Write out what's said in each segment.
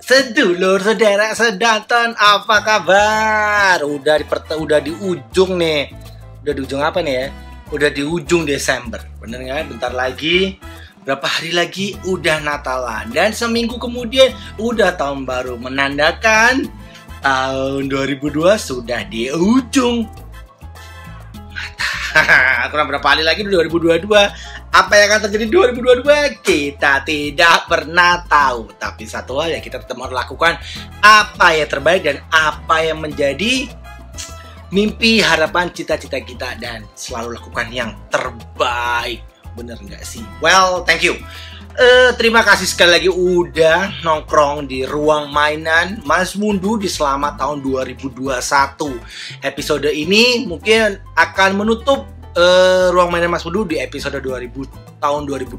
Sedulur, saudara, sedanten, apa kabar? Udah di ujung nih. Udah di ujung apa nih ya? Udah di ujung Desember. Bener nggak? Bentar lagi, berapa hari lagi udah Natalan. Dan seminggu kemudian udah tahun baru, menandakan tahun 2002 sudah di ujung. Kurang berapa hari lagi 2022. Apa yang akan terjadi 2022 kita tidak pernah tahu. Tapi satu hal yang kita tetap harus lakukan, apa yang terbaik dan apa yang menjadi mimpi, harapan, cita-cita kita, dan selalu lakukan yang terbaik. Bener nggak sih? Well, thank you. Terima kasih sekali lagi udah nongkrong di ruang mainan Mas Mundu di Selamat tahun 2021. Episode ini mungkin akan menutup ruang mainan Mas Mundu di episode tahun 2021.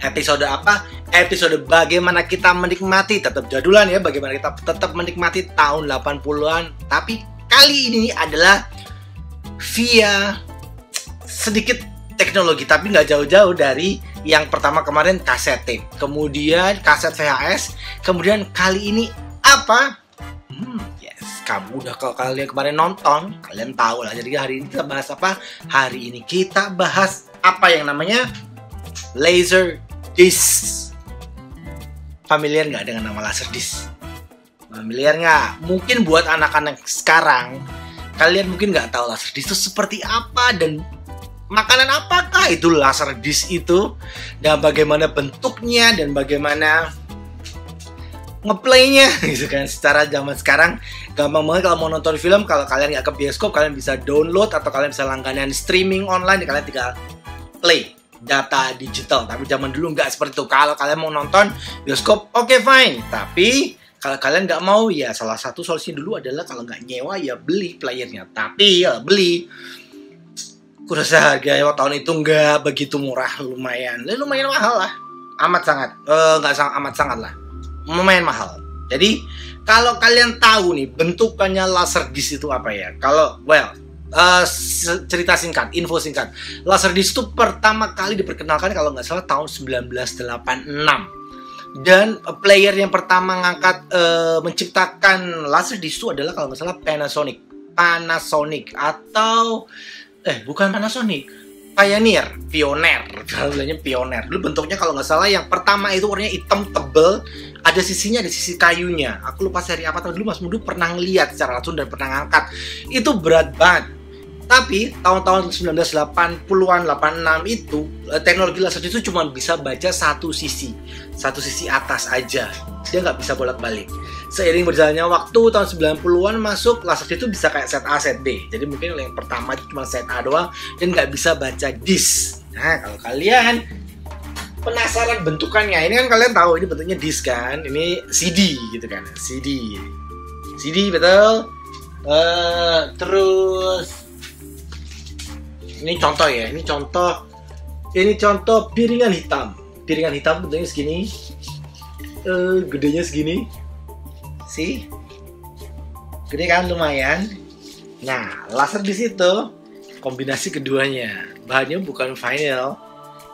Episode apa? Episode bagaimana kita menikmati, tetap jadulan ya, bagaimana kita tetap menikmati tahun 80-an. Tapi kali ini adalah via sedikit teknologi, tapi nggak jauh-jauh dari yang pertama kemarin kaset tape, kemudian kaset VHS, kemudian kali ini apa? Yes, kamu udah kalian kemarin nonton, kalian tahu lah. Jadi hari ini kita bahas apa? Hari ini kita bahas apa yang namanya laser disc. Familiar nggak dengan nama laser disc? Familiar nggak? Mungkin buat anak-anak sekarang, kalian mungkin nggak tahu laser disc itu seperti apa dan makanan apakah itu laser disc itu, dan bagaimana bentuknya dan bagaimana ngeplaynya gitu kan. Secara zaman sekarang gampang banget kalau mau nonton film. Kalau kalian nggak ke bioskop, kalian bisa download atau kalian bisa langganan streaming online, kalian tinggal play data digital. Tapi zaman dulu nggak seperti itu. Kalau kalian mau nonton bioskop, oke, fine. Tapi kalau kalian nggak mau, ya salah satu solusi dulu adalah kalau nggak nyewa ya beli playernya. Tapi ya beli, kurasa harga tahun itu nggak begitu murah, lumayan mahal lah, amat sangat, amat sangat lah, lumayan mahal. Jadi kalau kalian tahu nih bentukannya laser disc itu apa ya? Kalau cerita singkat, info singkat, laser disc itu pertama kali diperkenalkan kalau nggak salah tahun 1986. Dan player yang pertama ngangkat menciptakan laser disc itu adalah kalau nggak salah Panasonic atau bukan Panasonic, Pioneer. Dulu bentuknya kalau nggak salah yang pertama itu warnanya hitam tebel, ada sisinya, ada sisi kayunya. Aku lupa seri apa, tapi dulu Mas Mundu pernah ngeliat secara langsung dan pernah ngangkat. Itu berat banget. Tapi tahun-tahun 1980-an, 86 itu teknologi laser itu cuma bisa baca satu sisi atas aja. Dia nggak bisa bolak-balik. Seiring berjalannya waktu, tahun 90-an masuk, laser itu bisa kayak set A, set B. Jadi mungkin yang pertama itu cuma set A doang dan nggak bisa baca disk. Nah, kalau kalian penasaran bentukannya, ini kan kalian tahu ini bentuknya disk kan, ini CD gitu kan, CD betul. Terus ini contoh ya, ini contoh piringan hitam bentuknya segini, gedenya segini. Sih, gede kan, lumayan. Nah, laser di situ kombinasi keduanya, bahannya bukan vinyl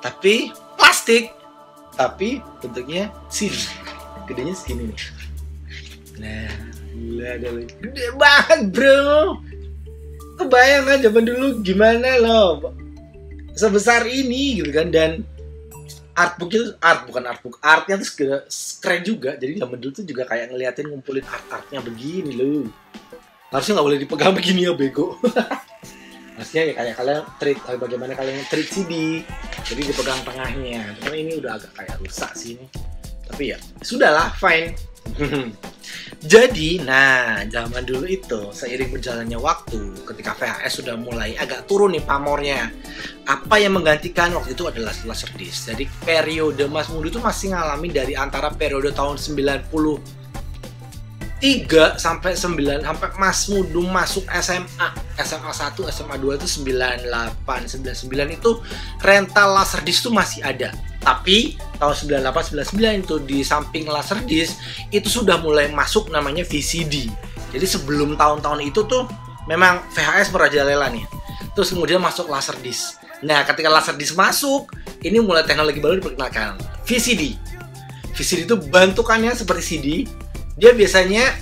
tapi plastik, tapi bentuknya CD, gedenya segini nih. Nah, gede banget bro. Kebayang kan zaman dulu gimana loh, sebesar ini gitu kan. Dan artnya tuh keren juga. Jadi zaman dulu tuh juga kayak ngeliatin ngumpulin artnya begini loh. Harusnya nggak boleh dipegang begini ya, bego. Harusnya ya kayak kalian bagaimana kalian treat CD. Jadi dipegang tengahnya. Cuma ini udah agak kayak rusak sih ini. Tapi ya sudahlah, fine. Jadi, nah, zaman dulu itu seiring berjalannya waktu, ketika VHS sudah mulai agak turun nih pamornya, apa yang menggantikan waktu itu adalah laser disc. Jadi periode Mas Mundu itu masih ngalamin dari antara periode tahun 93 sampai Mas Mundu masuk SMA 1, SMA 2 itu 98, 99 itu rental laser disc itu masih ada. Tapi tahun 98, 99 itu di samping laser disc itu sudah mulai masuk namanya VCD. Jadi sebelum tahun-tahun itu tuh memang VHS merajalela nih. Terus kemudian masuk laser disc. Nah, ketika laser disc masuk, ini mulai teknologi baru diperkenalkan, VCD. VCD itu bentukannya seperti CD. Dia biasanya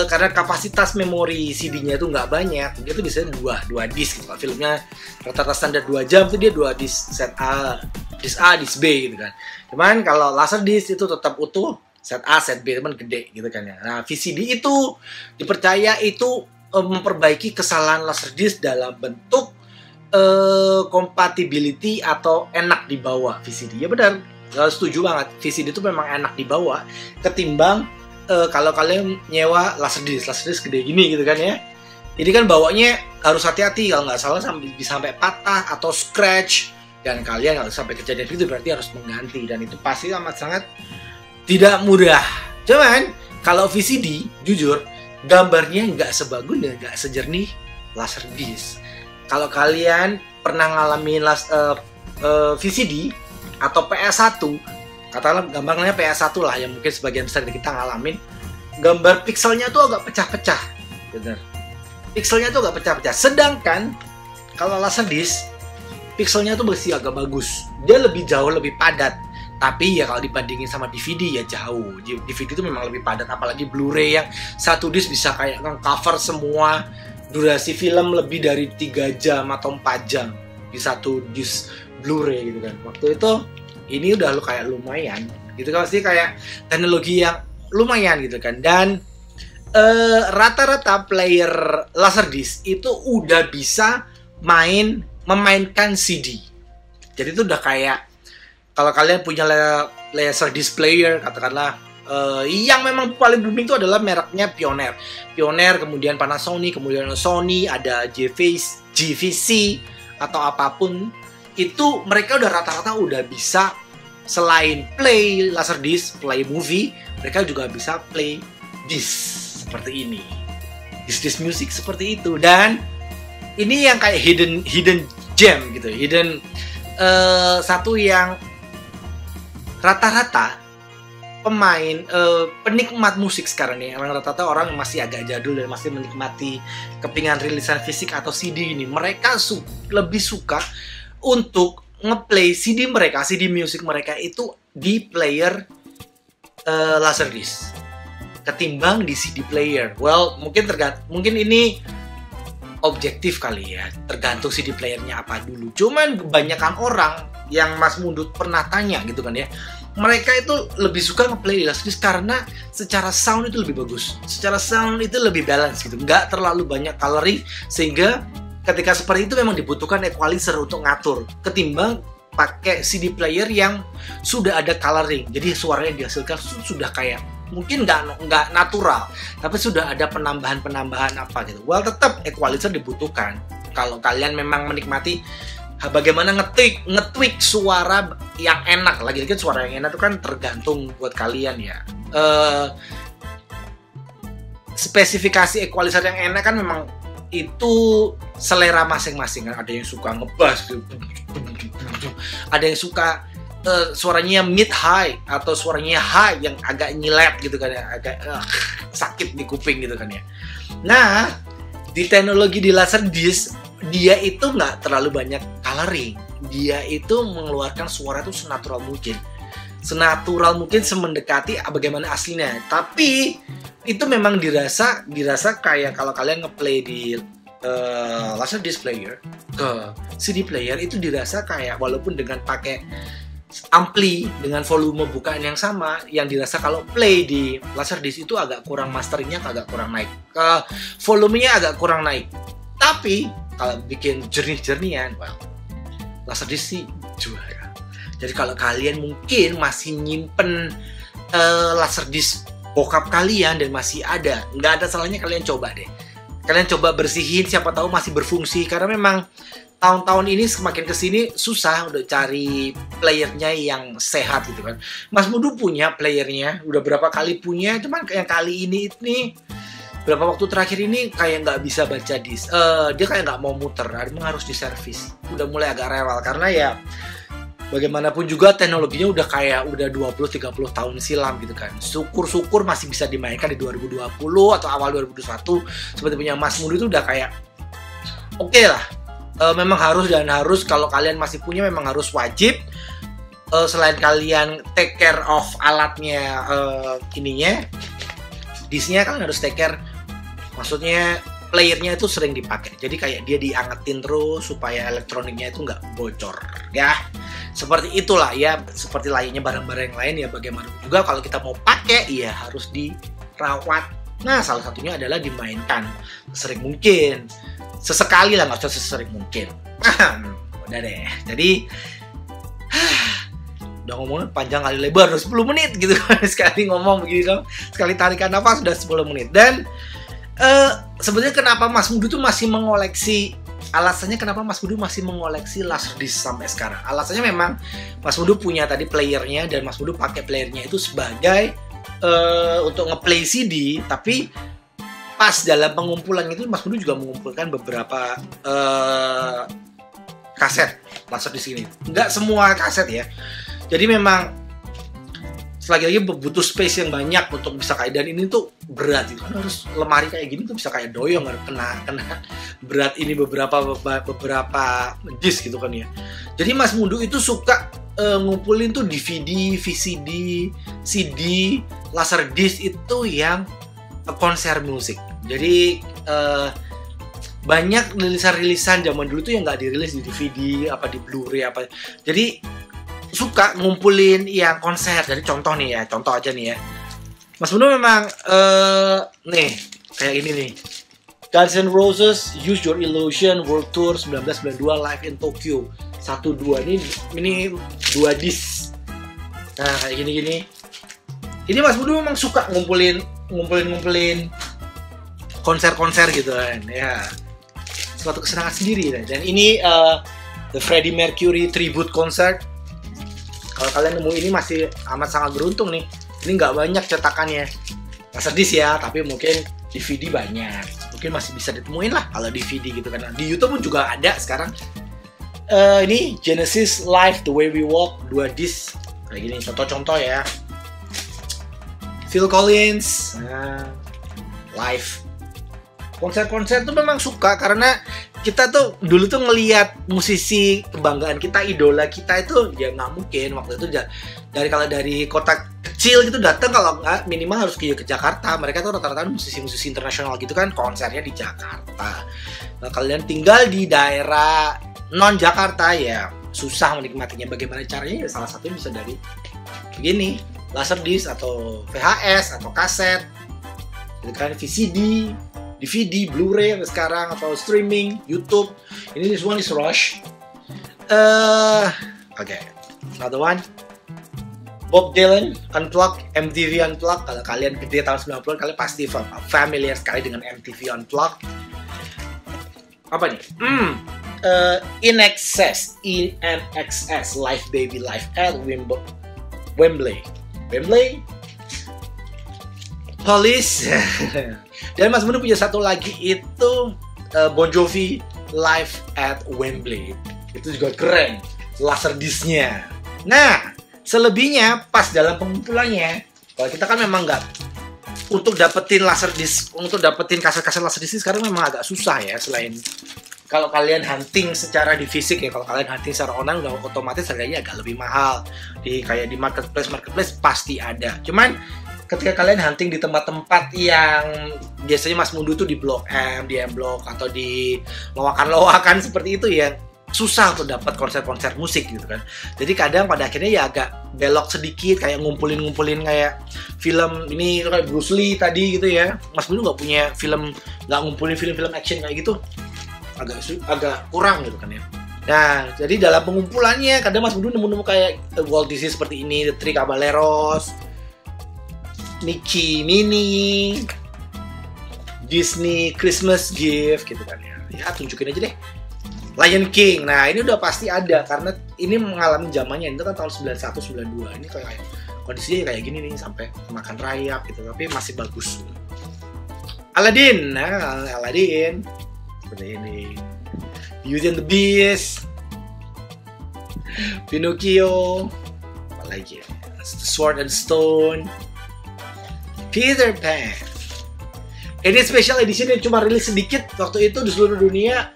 karena kapasitas memori CD-nya itu nggak banyak, dia tuh biasanya dua disk gitu. Filmnya rata-rata standar 2 jam tuh dia 2 disk, set A, disk B gitu kan. Cuman kalau Laserdisc itu tetap utuh, set A, set B, cuman gede gitu kan ya. Nah, VCD itu dipercaya itu memperbaiki kesalahan Laserdisc dalam bentuk compatibility atau enak dibawa VCD. Ya benar, setuju banget. VCD itu memang enak dibawa ketimbang kalau kalian nyewa Laserdisc gede gini gitu kan ya. Ini kan bawanya harus hati-hati, kalau nggak salah bisa sampai patah atau scratch, dan kalian harus sampai kejadian itu berarti harus mengganti, dan itu pasti amat sangat tidak mudah. Cuman kalau VCD, jujur gambarnya nggak sebagus dan nggak sejernih Laserdisc. Kalau kalian pernah ngalamin VCD atau PS1, katakanlah gambarnya PS1 lah, yang mungkin sebagian besar dari kita ngalamin, gambar pixelnya tuh agak pecah-pecah, bener. Pixelnya tuh agak pecah-pecah. Sedangkan kalau Laserdisc, pixelnya tuh masih agak bagus. Dia lebih jauh, lebih padat. Tapi ya kalau dibandingin sama DVD ya jauh. DVD itu memang lebih padat, apalagi Blu-ray yang satu disc bisa kayak cover semua durasi film lebih dari 3 jam atau 4 jam di satu disc Blu-ray gitu kan. Waktu itu ini udah kayak lumayan gitu kan, pasti kayak teknologi yang lumayan gitu kan. Dan rata-rata player Laserdisc itu udah bisa memainkan CD. Jadi itu udah kayak kalau kalian punya Laserdisc player, katakanlah yang memang paling booming itu adalah mereknya Pioneer, kemudian Panasonic, kemudian Sony, ada JVC atau apapun. Itu mereka udah rata-rata udah bisa, selain play Laserdisc, play movie, mereka juga bisa play disc seperti ini, disc music seperti itu. Dan ini yang kayak hidden gem gitu, satu yang rata-rata pemain penikmat musik sekarang nih, yang rata-rata orang yang masih agak jadul dan masih menikmati kepingan rilisan fisik atau CD ini, mereka lebih suka untuk ngeplay CD music mereka itu di player Laserdisc ketimbang di CD player. Well, mungkin ini objektif kali ya, tergantung CD playernya apa dulu. Cuman kebanyakan orang yang Mas Mundut pernah tanya gitu kan ya, mereka itu lebih suka ngeplay di Laserdisc karena secara sound itu lebih bagus, secara sound itu lebih balance gitu, nggak terlalu banyak coloring, sehingga ketika seperti itu memang dibutuhkan equalizer untuk ngatur ketimbang pakai CD player yang sudah ada coloring. Jadi suaranya yang dihasilkan sudah kayak mungkin nggak natural, tapi sudah ada penambahan apa gitu. Well, tetap equalizer dibutuhkan kalau kalian memang menikmati bagaimana ngetweak suara yang enak. Lagi-lagi suara yang enak itu kan tergantung buat kalian ya. Spesifikasi equalizer yang enak kan memang itu selera masing-masing kan. Ada yang suka ngebass, ada yang suka suaranya mid high atau suaranya high yang agak nyilet gitu kan ya, agak sakit di kuping gitu kan ya. Nah, di teknologi di Laserdisc dia itu nggak terlalu banyak coloring, dia itu mengeluarkan suara itu senatural mungkin, semendekati bagaimana aslinya. Tapi itu memang dirasa kayak kalau kalian ngeplay di Laserdisc player ke CD player itu dirasa kayak, walaupun dengan pakai ampli dengan volume bukaan yang sama, yang dirasa kalau play di Laserdisc itu agak kurang, masteringnya agak kurang naik, volumenya agak kurang naik. Tapi kalau bikin jernih-jernihan, well, Laserdisc sih juara. Jadi kalau kalian mungkin masih nyimpen Laserdisc bokap kalian dan masih ada, nggak ada salahnya kalian coba deh. Kalian coba bersihin, siapa tahu masih berfungsi. Karena memang tahun-tahun ini semakin kesini susah udah cari playernya yang sehat gitu kan. Mas Mudu punya playernya, udah berapa kali punya, cuman yang kali ini berapa waktu terakhir ini kayak nggak bisa baca disk. Dia kayak nggak mau muter, memang harus diservis. Udah mulai agak rewel karena ya bagaimanapun juga teknologinya udah 20-30 tahun silam gitu kan. Syukur-syukur masih bisa dimainkan di 2020 atau awal 2021. Seperti punya Mas Mudu itu udah kayak oke lah. Memang harus kalau kalian masih punya, memang harus wajib selain kalian take care of alatnya, ininya, disknya kan harus take care, maksudnya playernya itu sering dipakai, jadi kayak dia diangetin terus supaya elektroniknya itu nggak bocor ya. Seperti itulah ya, seperti layaknya barang-barang yang lain ya, bagaimana juga kalau kita mau pakai ya harus dirawat. Nah, salah satunya adalah dimainkan sesering mungkin, sesekali lah, nggak usah sesering mungkin. Udah deh, jadi udah ngomongin panjang kali lebar, udah 10 menit gitu kan. Sekali ngomong begitu, sekali tarikan nafas sudah 10 menit. Dan sebenarnya kenapa Mas Mudu tuh masih mengoleksi, alasannya kenapa Mas Mudu masih mengoleksi Laserdisc sampai sekarang? Alasannya memang Mas Mudu punya tadi playernya, dan Mas Mudu pakai playernya itu sebagai untuk ngeplay CD, tapi pas dalam pengumpulan itu Mas Mudu juga mengumpulkan beberapa kaset Laserdisc ini. Nggak semua kaset ya. Jadi memang lagi-lagi butuh space yang banyak untuk bisa kayak, dan ini tuh berat itu kan, harus lemari kayak gini tuh bisa kayak doyong, harus kena berat ini beberapa disk gitu kan ya. Jadi Mas Mudu itu suka ngumpulin tuh DVD, VCD, CD, Laserdisc itu yang konser musik. Jadi banyak rilisan-rilisan zaman dulu tuh yang nggak dirilis di DVD, apa di Blu-ray apa. Jadi suka ngumpulin yang konser. Jadi contoh nih ya, contoh aja nih ya. Mas Mudu memang nih kayak ini nih. Guns N' Roses Use Your Illusion World Tour 1992 Live in Tokyo 1-2, ini 2 disc. Nah kayak gini-gini. Ini Mas Mudu memang suka ngumpulin konser-konser gitu kan ya. Suatu kesenangan sendiri kan. Dan ini The Freddie Mercury Tribute Concert. Kalau kalian nemu ini masih amat sangat beruntung nih. Ini nggak banyak cetakannya, Laserdisc ya, tapi mungkin DVD banyak. Mungkin masih bisa ditemuin lah kalau DVD gitu kan. Di YouTube pun juga ada sekarang. Ini Genesis Live The Way We Walk 2 disc. Kayak gini contoh-contoh ya. Phil Collins live. Konser-konser tuh memang suka karena kita tuh dulu tuh ngelihat musisi kebanggaan kita, idola kita itu ya nggak mungkin waktu itu dari kota kecil gitu datang, kalau nggak minimal harus ke Jakarta. Mereka tuh rata-rata musisi-musisi internasional gitu kan, konsernya di Jakarta. Nah, kalian tinggal di daerah non Jakarta ya susah menikmatinya. Bagaimana caranya? Ya, salah satunya bisa dari begini, Laserdisc atau VHS atau kaset, gitu kan, VCD, DVD, Blu-ray sekarang, atau streaming, YouTube. Ini this one is Rush. Okay, another one. Bob Dylan Unplugged, MTV Unplugged. Kalau kalian gede tahun 90-an, kalian pasti familiar sekali dengan MTV Unplugged. Apa nih? INXS Live Baby Live at Wembley. Police. Dan Mas Mudu punya satu lagi itu Bon Jovi Live at Wembley. Itu juga keren, Laserdisc-nya. Nah, selebihnya pas dalam pengumpulannya, kalau kita kan memang nggak, untuk dapetin Laserdisc, untuk dapetin kaset-kaset Laserdisc sekarang memang agak susah ya. Selain kalau kalian hunting secara di fisik ya, kalau kalian hunting secara online udah otomatis harganya agak lebih mahal. Kayak di marketplace pasti ada. Cuman ketika kalian hunting di tempat-tempat yang biasanya Mas Mudu tuh di Blok M, di M Block, atau di lowakan-lowakan seperti itu ya, susah untuk dapat konser-konser musik gitu kan. Jadi kadang pada akhirnya ya agak belok sedikit, kayak ngumpulin kayak film ini kayak Bruce Lee tadi gitu ya. Mas Mudu nggak punya film, nggak ngumpulin film-film action kayak gitu, agak kurang gitu kan ya. Nah, jadi dalam pengumpulannya kadang Mas Mudu nemu-nemu kayak Walt Disney seperti ini, The Three Caballeros, Mickey, Minnie, Disney Christmas Gift gitu kan ya. Ya tunjukin aja deh. Lion King. Nah, ini udah pasti ada karena ini mengalami zamannya. Itu kan tahun 91 92. Ini kayak kondisinya kayak gini nih sampai makan rayap gitu, tapi masih bagus. Aladdin. Nah, Aladdin seperti ini. Beauty and the Beast. Pinocchio. Apa lagi ya? Sword and Stone. Peter Pan. Ini special edition yang cuma rilis sedikit waktu itu di seluruh dunia.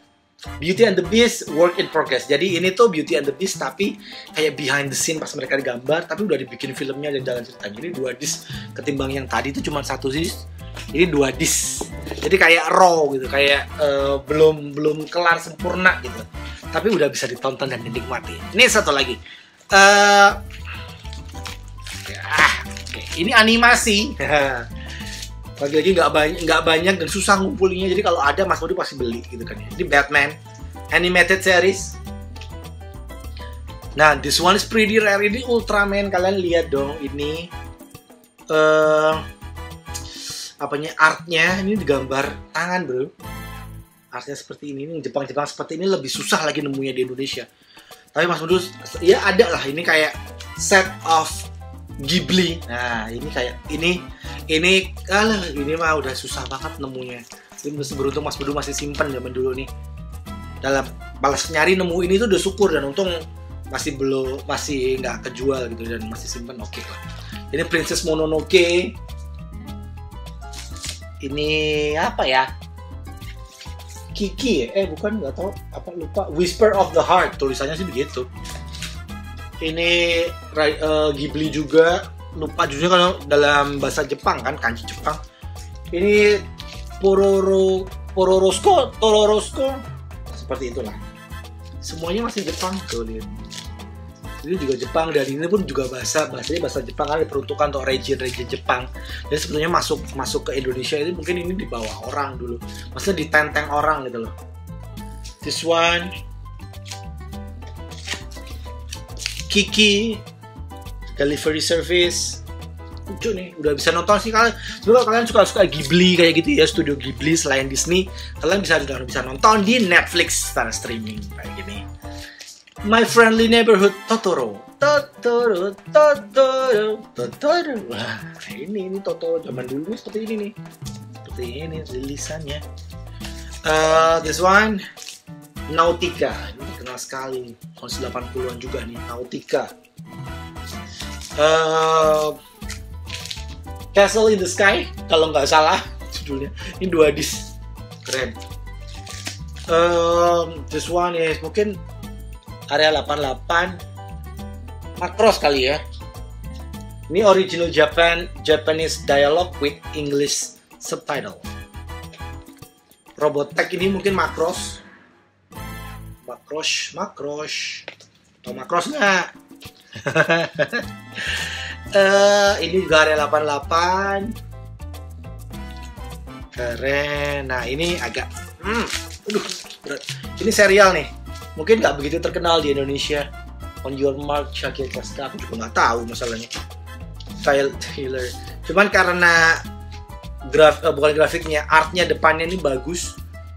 Beauty and the Beast work in progress. Jadi ini tuh Beauty and the Beast tapi kayak behind the scene pas mereka digambar, tapi udah dibikin filmnya dan jalan ceritanya. Ini 2 disc ketimbang yang tadi itu cuma 1 disc. Ini 2 disc. Jadi kayak raw gitu, kayak belum kelar sempurna gitu. Tapi udah bisa ditonton dan dinikmati. Ini satu lagi. Ini animasi. Lagi-lagi nggak banyak dan susah ngumpulinnya, jadi kalau ada Mas Budi pasti beli gitu kan ya. Ini Batman animated series. Nah, this one is pretty rare. Ini Ultraman, kalian lihat dong ini artnya ini digambar tangan bro. Artnya seperti ini Jepang-Jepang seperti ini lebih susah lagi nemunya di Indonesia. Tapi Mas Budi ya ada lah, ini kayak set of Ghibli. Nah, ini kayak ini mah udah susah banget nemunya. Ini beruntung Mas Bedu masih simpen zaman dulu nih. Dalam balas nyari nemu ini tuh udah syukur, dan untung masih nggak kejual gitu dan masih simpen. Oke lah. Ini Princess Mononoke. Ini apa ya? Kiki ya? Bukan, nggak tahu apa, lupa. Whisper of the Heart tulisannya sih begitu. Ini Ghibli juga, lupa jujur kalau dalam bahasa Jepang kan, kanji Jepang. Ini Pororosko seperti itulah. Semuanya masih Jepang tuh lihat. Ini juga Jepang, dan ini pun juga bahasanya bahasa Jepang kan, diperuntukkan untuk region Jepang. Jadi sebetulnya masuk ke Indonesia ini mungkin ini dibawa orang dulu, maksudnya ditenteng orang gitu loh. This one Kiki Delivery Service. Lucu nih, udah bisa nonton sih kalian. Sebenarnya kalian suka Ghibli kayak gitu ya, studio Ghibli selain Disney, kalian bisa nonton di Netflix secara streaming kayak gini. My Friendly Neighborhood Totoro. Wah, ini Totoro zaman dulu seperti ini nih. Seperti ini rilisannya. This one Nautica, ini kenal sekali, tahun 80-an juga nih, Nautica. Castle in the Sky, kalau nggak salah judulnya. Ini 2 disc, keren. This one ya, mungkin Area 88, Macross kali ya. Ini original Japanese dialogue with English subtitle. Robotech ini mungkin Macross. Tau Macross nggak? Ini juga Area 88. Keren. Nah ini agak berat. Ini serial nih, mungkin nggak begitu terkenal di Indonesia. On Your Mark, Shakir Kaska, aku juga nggak tahu masalahnya. Taylor. Cuman karena bukan grafiknya, artnya depannya ini bagus.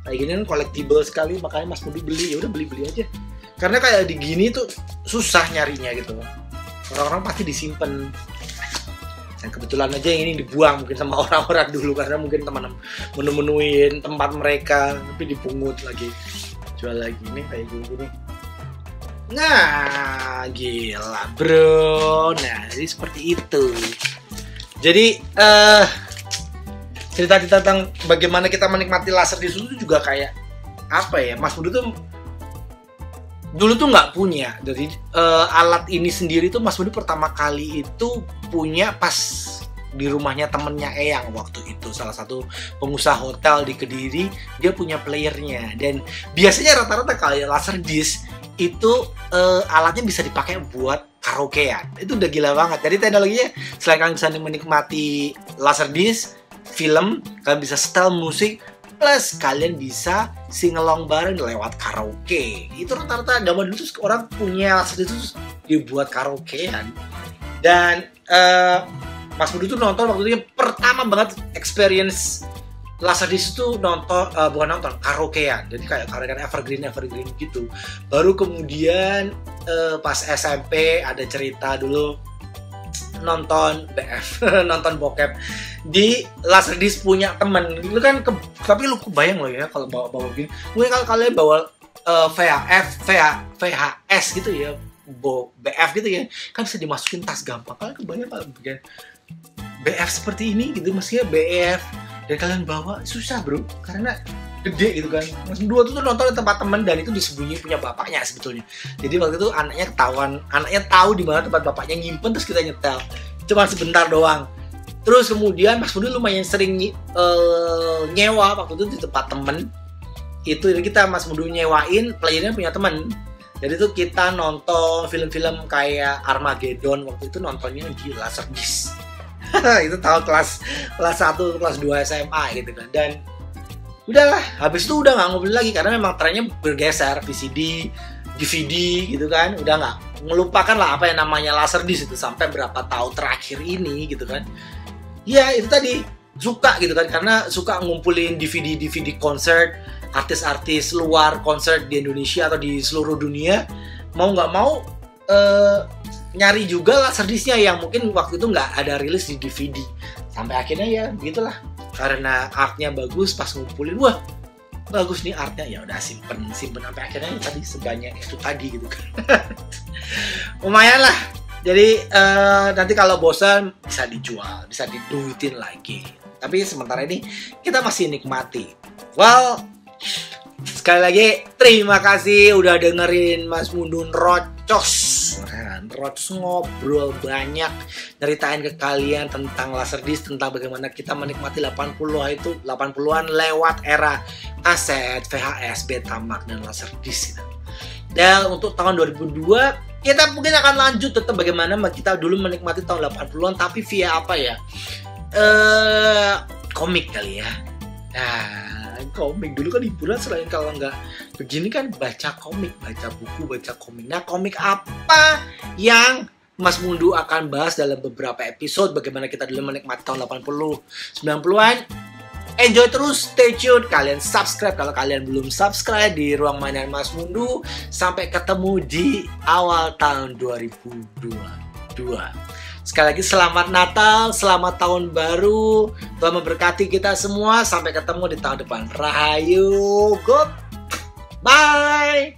Kayak gini kan collectible sekali, makanya Mas Budi beli. Ya udah beli aja. Karena kayak di gini tuh susah nyarinya gitu. Orang-orang pasti disimpan. Dan kebetulan aja yang ini dibuang mungkin sama orang-orang dulu, karena mungkin teman menemuin tempat mereka, tapi dipungut lagi, jual lagi nih kayak gini. Nah, gila bro. Nah, jadi seperti itu. Jadi cerita tentang bagaimana kita menikmati laser disc itu juga kayak apa ya, Mas Budi tuh dulu tuh nggak punya. Jadi alat ini sendiri tuh Mas Budi pertama kali itu punya pas di rumahnya temennya Eyang waktu itu, salah satu pengusaha hotel di Kediri. Dia punya playernya, dan biasanya rata-rata kayak laser disc itu alatnya bisa dipakai buat karaokean. Itu udah gila banget. Jadi teknologinya selain kalian bisa menikmati laser disc, film, kalian bisa setel musik, plus kalian bisa sing-along bareng lewat karaoke. Itu rata-rata zaman dulu tuh orang punya laser disc dibuat karaokean. Dan Mas Budi tuh nonton waktu itu pertama banget experience laser disc itu bukan nonton, karaokean. Jadi kayak karaokean evergreen gitu. Baru kemudian pas SMP ada cerita dulu nonton BF, nonton bokep di laser disc punya temen. Itu kan tapi lu kebayang loh ya kalau bawa begini. Mungkin kalau kalian bawa VHS gitu ya, BF gitu ya, kan bisa dimasukin tas gampang. Kalian kebayang kalau bikin BF seperti ini gitu, maksudnya BF dan kalian bawa susah bro, karena gede gitu kan. Mas Mundu tuh nonton di tempat temen dan itu disembunyi punya bapaknya sebetulnya. Jadi waktu itu anaknya tahu di mana tempat bapaknya nyimpen, terus kita nyetel. Cuma sebentar doang. Terus kemudian Mas Mundu lumayan sering nyewa waktu itu di tempat temen. Itu jadi kita Mas Mundu nyewain, playernya punya temen. Jadi itu kita nonton film-film kayak Armageddon, waktu itu nontonnya di Laserdisc. Itu tahun kelas 1, kelas 2 SMA gitu kan. Dan udahlah, habis itu udah nggak ngobrol lagi karena memang trennya bergeser, VCD, DVD gitu kan. Udah nggak, melupakan lah apa yang namanya Laserdisc itu sampai berapa tahun terakhir ini gitu kan. Ya itu tadi, suka gitu kan, karena suka ngumpulin DVD konser artis-artis luar konser di Indonesia atau di seluruh dunia. Mau nggak mau nyari juga Laserdisc-nya yang mungkin waktu itu nggak ada rilis di DVD. Sampai akhirnya ya begitulah, karena artnya bagus, pas ngumpulin, wah bagus nih artnya, ya udah simpen sampai akhirnya tadi sebanyak itu tadi gitu kan. Lumayan lah. Jadi nanti kalau bosan bisa dijual, bisa diduitin lagi. Tapi sementara ini kita masih nikmati. Well, sekali lagi terima kasih udah dengerin Mas Mundu Rocos. Rocos ngobrol banyak, ceritain ke kalian tentang Laserdisc, tentang bagaimana kita menikmati 80-an lewat era kaset, VHS, Betamax dan Laserdisc gitu. Dan untuk tahun 2002 kita mungkin akan lanjut tetap bagaimana kita dulu menikmati tahun 80-an tapi via apa ya? Komik kali ya. Nah, komik dulu kan hiburan, selain kalau nggak begini kan baca komik, baca buku, baca komik. Nah, komik apa yang Mas Mundu akan bahas dalam beberapa episode bagaimana kita dulu menikmati tahun 80, 90-an? Enjoy terus, stay tune, kalian subscribe kalau kalian belum subscribe di Ruang Mainan Mas Mundu. Sampai ketemu di awal tahun 2022. Sekali lagi selamat Natal, selamat tahun baru. Tuhan memberkati kita semua. Sampai ketemu di tahun depan. Rahayu, good. Bye.